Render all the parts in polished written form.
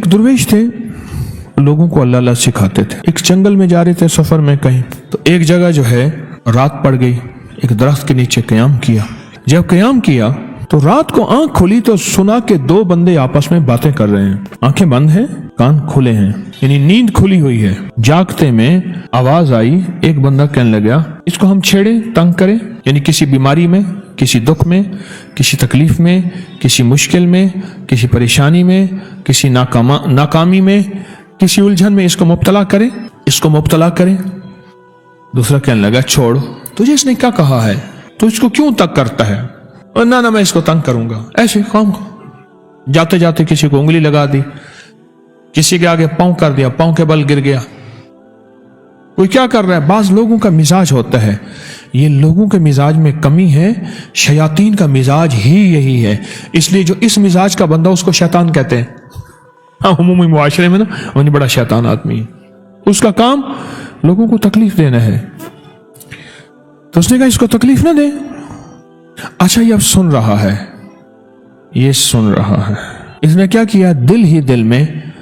दरवेश थे, लोगों को अल्लाह अल्लाह सिखाते थे। एक जंगल में जा रहे थे सफर में कहीं, तो एक जगह जो है रात पड़ गई, एक दरख्त के नीचे क़याम किया। जब क़याम किया तो रात को आंख खुली तो सुना कि दो बंदे आपस में बातें कर रहे हैं। आंखें बंद हैं, कान खुले हैं, यानी नींद खुली हुई है। जागते में आवाज आई, एक बंदा कहने लगा इसको हम छेड़े, तंग करें, यानी किसी बीमारी में, किसी दुख में, किसी तकलीफ में, किसी मुश्किल में, किसी परेशानी में, किसी नाकामी में, किसी उलझन में इसको मुब्तला करें, इसको मुब्तला करें। दूसरा कहने लगा छोड़, तुझे इसने क्या कहा है, तू इसको क्यों तंग करता है? और ना मैं इसको तंग करूंगा, ऐसे काम को। जाते जाते किसी को उंगली लगा दी, किसी के आगे पांव कर दिया, पांव के बल गिर गया। कोई क्या कर रहा है? बाज लोगों का मिजाज होता है, ये लोगों के मिजाज में कमी है, शयातीन का मिजाज ही यही है। इसलिए जो इस मिजाज का बंदा उसको शैतान कहते हैं। हाँ, उम्मी मुआशरे में ना वही बड़ा शैतान आदमी है, उसका काम लोगों को तकलीफ देना है। तो उसने कहा इसको तकलीफ ना दे। अच्छा, ये अब सुन रहा है, ये सुन रहा है। इसने क्या किया? दिल ही दिल में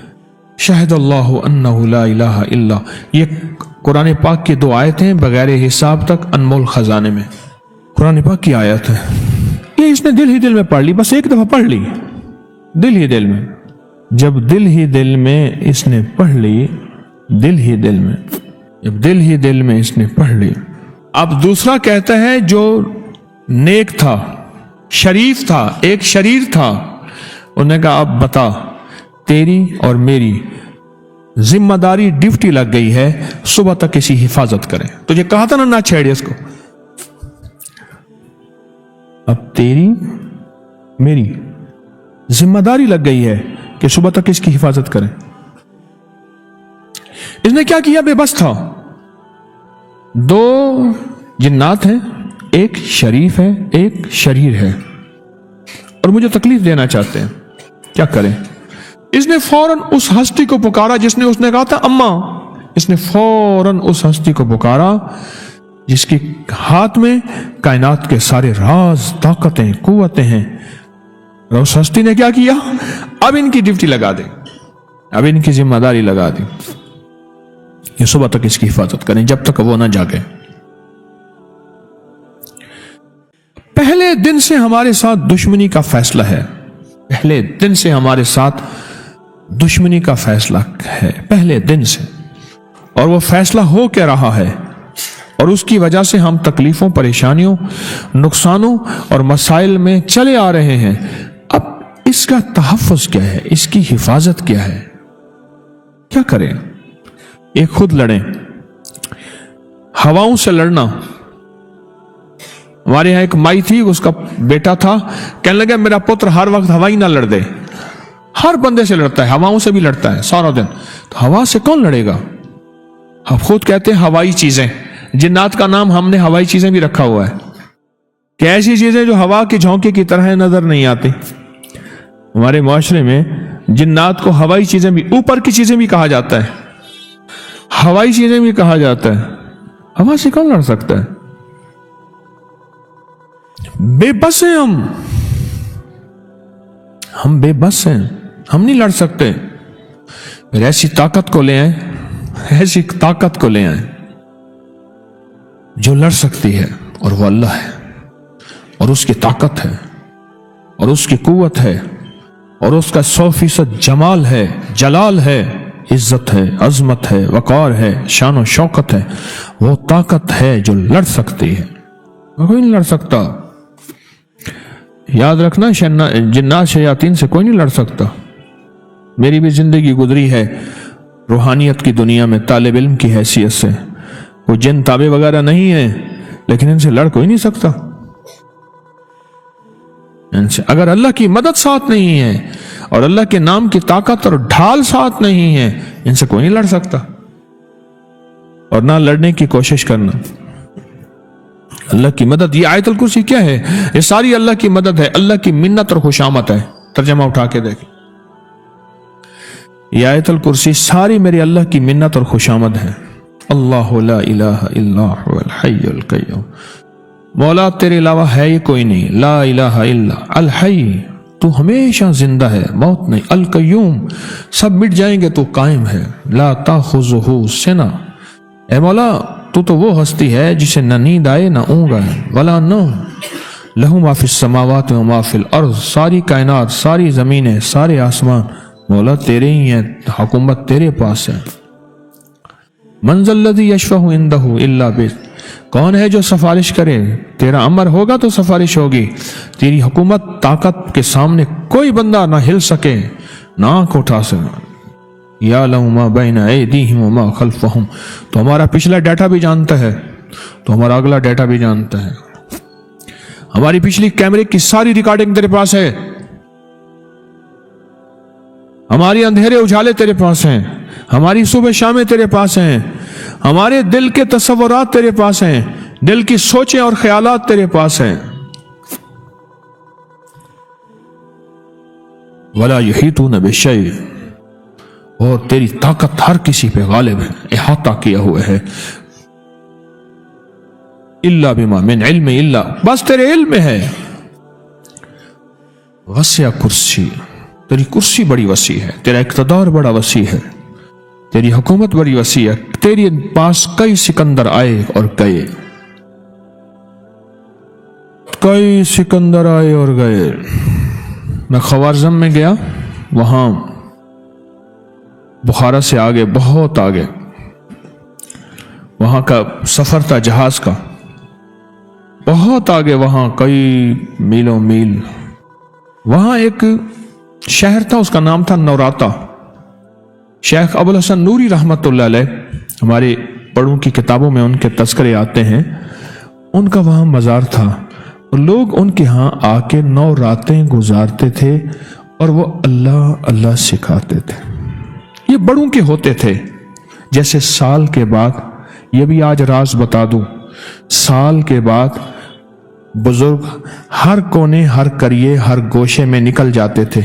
शहदल्लाहु अन्नहु ला इलाहा इल्ला, ये कुरान पाक की दो आयतें हैं बगैर हिसाब तक अनमोल खजाने में, कुरान पाक की आयत है। ये इसने दिल ही दिल में पढ़ ली, बस एक दफा पढ़ ली, दिल ही दिल में। जब दिल ही दिल में इसने पढ़ ली, दिल ही दिल में, जब दिल ही दिल में इसने पढ़ ली, अब दूसरा कहता है जो नेक था, शरीफ था, एक शरीर था, उन्होंने कहा अब बता, तेरी और मेरी जिम्मेदारी ड्यूटी लग गई है, सुबह तक इसी हिफाजत करें। तुझे कहा था ना छेड़े इसको, अब तेरी मेरी जिम्मेदारी लग गई है कि सुबह तक इसकी हिफाजत करें। इसने क्या किया? बेबस था। दो जिन्नात हैं, एक शरीफ है, एक शरीर है, और मुझे तकलीफ देना चाहते हैं, क्या करें? इसने फौरन उस हस्ती को पुकारा जिसने उसने कहा था अम्मा। इसने फौरन उस हस्ती को पुकारा जिसके हाथ में कायनात के सारे राज, ताकतें, कुव्वतें हैं। और उस हस्ती ने क्या किया? अब इनकी ड्यूटी लगा दे, अब इनकी जिम्मेदारी लगा दी, ये सुबह तक इसकी हिफाजत करें जब तक वो ना जागे। पहले दिन से हमारे साथ दुश्मनी का फैसला है, पहले दिन से हमारे साथ दुश्मनी का फैसला है, पहले दिन से, और वो फैसला हो क्या रहा है, और उसकी वजह से हम तकलीफों, परेशानियों, नुकसानों और मसाइल में चले आ रहे हैं। अब इसका तहफ़्फ़ुज़ क्या है, इसकी हिफाजत क्या है, क्या करें? एक खुद लड़ें, हवाओं से लड़ना। हमारे यहाँ एक माई थी, उसका बेटा था, कहने लगा मेरा पुत्र हर वक्त हवाई ना लड़ दे, हर बंदे से लड़ता है, हवाओं से भी लड़ता है सारा दिन। तो हवा से कौन लड़ेगा? हम खुद कहते हैं हवाई चीजें, जिन्नात का नाम हमने हवाई चीजें भी रखा हुआ है कि ऐसी चीजें जो हवा के झोंके की तरह नजर नहीं आती। हमारे मुआशरे में जिन्नात को हवाई चीजें भी, ऊपर की चीजें भी कहा जाता है, हवाई चीजें भी कहा जाता है। हवा से कौन लड़ सकता है? बेबस हैं हम बेबस हैं, हम नहीं लड़ सकते। फिर ऐसी ताकत को ले आए, ऐसी ताकत को ले आए जो लड़ सकती है, और वो अल्लाह है, और उसकी ताकत है, और उसकी कुव्वत है, और उसका 100% जमाल है, जलाल है, इज्जत है, अजमत है, वकार है, शान और शौकत है। वो ताकत है जो लड़ सकती है, कोई नहीं लड़ सकता। याद रखना, जिन्नात शयातीन से कोई नहीं लड़ सकता। मेरी भी जिंदगी गुजरी है रूहानियत की दुनिया में तालिब इल्म की हैसियत से। वो जिन ताबे वगैरह नहीं है, लेकिन इनसे लड़ कोई नहीं सकता। इनसे अगर अल्लाह की मदद साथ नहीं है और अल्लाह के नाम की ताकत और ढाल साथ नहीं है, इनसे कोई नहीं लड़ सकता। और ना लड़ने की कोशिश करना। अल्लाह की मदद, ये आयतुल कुर्सी क्या है? ये सारी अल्लाह की मदद है, अल्लाह की मिन्नत और खुशामत है। तर्जमा उठा के देख, ये आयतुल कुर्सी सारी मेरी अल्लाह की मिन्नत और खुशामद है। अल्लाहु ला इलाहा इल्ला हुवल हय्युल कय्यूम, मौला तेरे अलावा है ही कोई नहीं। ला इलाहा इल्ला अल हय्य, تو ہمیشہ زندہ ہے، موت نہیں، القیوم، سب مٹ جائیں گے تو قائم ہے، لا تاخذہ سنہ، اے مولا تو وہ ہستی ہے جسے نہ نیند آئے نہ اونگ آئے، ولا نوم، لہو ما فی السماوات و ما فی الارض، ساری کائنات، ساری زمینیں، سارے آسمان مولا تیرے ہی ہیں، حکومت تیرے پاس ہے۔ من ذا الذی یشفع عندہ الا بإذنہ، کون ہے جو سفارش کرے، تیرا امر ہوگا تو سفارش ہوگی، تیری حکومت طاقت کے سامنے کوئی بندہ نہ ہل سکے، نہ آنکھ اٹھا سکے۔ یعلم ما بین ایدیہم وما خلفہم، تو ہمارا پچھلا ڈیٹا بھی جانتا ہے، تو ہمارا اگلا ڈیٹا بھی جانتا ہے، ہماری پچھلی کیمرے کی ساری ریکارڈنگ تیرے پاس ہے، ہماری اندھیرے اجالے تیرے پاس ہیں، ہماری صبح شامیں تیرے پاس ہیں، ہمارے دل کے تصورات تیرے پاس ہیں، دل کی سوچیں اور خیالات تیرے پاس ہیں۔ ولا یحیطون بشیء، اور تیری طاقت ہر کسی پہ غالب ہے، احاطہ کیا ہوا ہے، الا بما من علم، الا بس تیرے علم میں ہے، وسع کرسی، تیری کرسی بڑی وسیع ہے، تیرا اقتدار بڑا وسیع ہے، تیری حکومت بڑی وسیع ہے، تیری پاس کئی سکندر آئے اور گئے، کئی سکندر آئے اور گئے۔ میں خوارزم میں گیا، وہاں بخارا سے آگے، بہت آگے، وہاں کا سفر تھا جہاز کا، بہت آگے، وہاں کئی میلوں میل، وہاں ایک شہر تھا، اس کا نام تھا نوراتا۔ شیخ ابو الحسن نوری رحمۃ اللہ علیہ، ہمارے بڑوں کی کتابوں میں ان کے تذکرے آتے ہیں، ان کا وہاں مزار تھا، اور لوگ ان کے ہاں آ کے 9 راتیں گزارتے تھے، اور وہ اللہ اللہ سکھاتے تھے۔ یہ بڑوں کے ہوتے تھے، جیسے سال کے بعد، یہ بھی آج راز بتا دوں، سال کے بعد بزرگ ہر کونے، ہر کریے، ہر گوشے میں نکل جاتے تھے،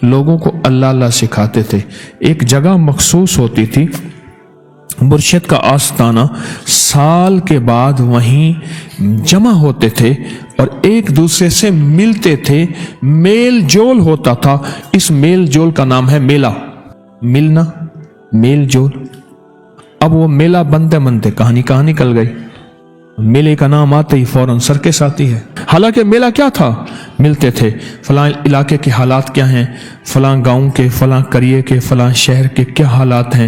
لوگوں کو اللہ اللہ سکھاتے تھے۔ ایک جگہ مخصوص ہوتی تھی، مرشد کا آستانہ، سال کے بعد وہیں جمع ہوتے تھے اور ایک دوسرے سے ملتے تھے، میل جول ہوتا تھا۔ اس میل جول کا نام ہے میلہ، ملنا، میل جول۔ اب وہ میلہ بنتے بنتے کہاں نکل گئی، میلے کا نام آتے ہی فوراً سرکس آتی ہے۔ حالانکہ میلہ کیا تھا؟ ملتے تھے، فلاں علاقے کے حالات کیا ہیں، فلاں گاؤں کے، فلاں قریے کے، فلاں شہر کے کیا حالات ہیں،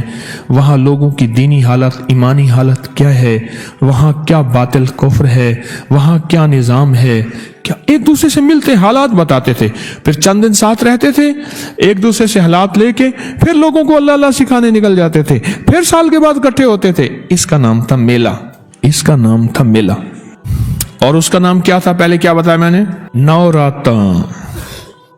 وہاں لوگوں کی دینی حالت، ایمانی حالت کیا ہے، وہاں کیا باطل کفر ہے، وہاں کیا نظام ہے، کیا ایک دوسرے سے ملتے حالات بتاتے تھے، پھر چند دن ساتھ رہتے تھے، ایک دوسرے سے حالات لے کے پھر لوگوں کو اللہ اللہ سکھانے نکل جاتے تھے، پھر سال کے بعد اکٹھے ہوتے تھے۔ اس کا نام تھا میلہ، اس کا نام تھا میلہ۔ اور اس کا نام کیا تھا؟ پہلے کیا بتایا میں نے؟ نوراتاں۔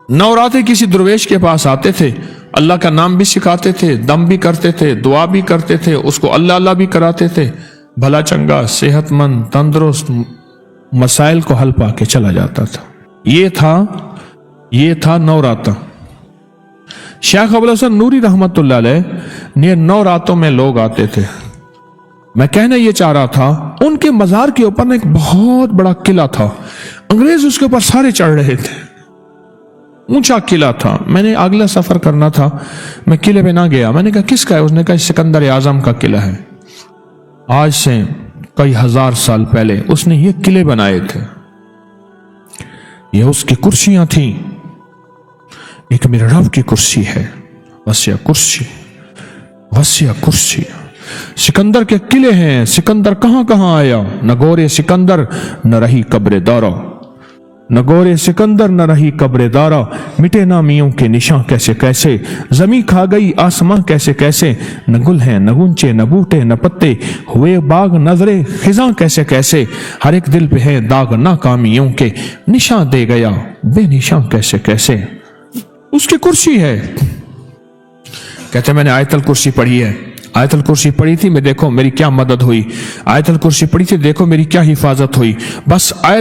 نوراتے کسی درویش کے پاس آتے تھے، اللہ کا نام بھی سکھاتے تھے، دم بھی کرتے تھے، دعا بھی کرتے تھے، اس کو اللہ اللہ بھی کراتے تھے، بھلا چنگا، صحت مند، تندرست، مسائل کو حل پا کے چلا جاتا تھا۔ یہ تھا نوراتا۔ شیخ ابو الحسن نوری رحمت اللہ علیہ نے 9 راتوں میں لوگ آتے تھے۔ میں کہنا یہ چاہ رہا تھا، ان کے مزار کے اوپر ایک بہت بڑا قلعہ تھا، انگریز اس کے اوپر سارے چڑھ رہے تھے، اونچا قلعہ تھا۔ میں نے اگلا سفر کرنا تھا، میں قلعے پہ نہ گیا۔ میں نے کہا کس کا ہے؟ اس نے کہا سکندر اعظم کا قلعہ ہے، آج سے کئی ہزار سال پہلے اس نے یہ قلعے بنائے تھے، یہ اس کی کرسیاں تھیں، ایک میرے رب کی کرسی ہے، وسیع کرسی، وسیع کرسی۔ سکندر کے قلعے ہیں، سکندر کہاں کہاں آیا، نہ گورے سکندر نہ رہی قبر دارا، نہ گورے سکندر نہ رہی قبر دارا، مٹے نامیوں کے نشاں کیسے کیسے، زمیں کھا گئی آسماں کیسے کیسے، نہ گل ہیں نہ گنچے نہ بوٹے نہ پتے، ہوئے باغ نظرے خزاں کیسے کیسے، ہر ایک دل پہ ہے داغ ناکامیوں کے، نشاں دے گیا بے نشاں کیسے کیسے۔ اس کی کرسی ہے۔ کہتے میں نے آیت الکرسی پڑھی ہے، آیت الکرسی پڑھی تھی، میں دیکھو میری کیا مدد ہوئی، آیت الکرسی پڑھی تھی، دیکھو میری کیا حفاظت ہوئی، بس آیت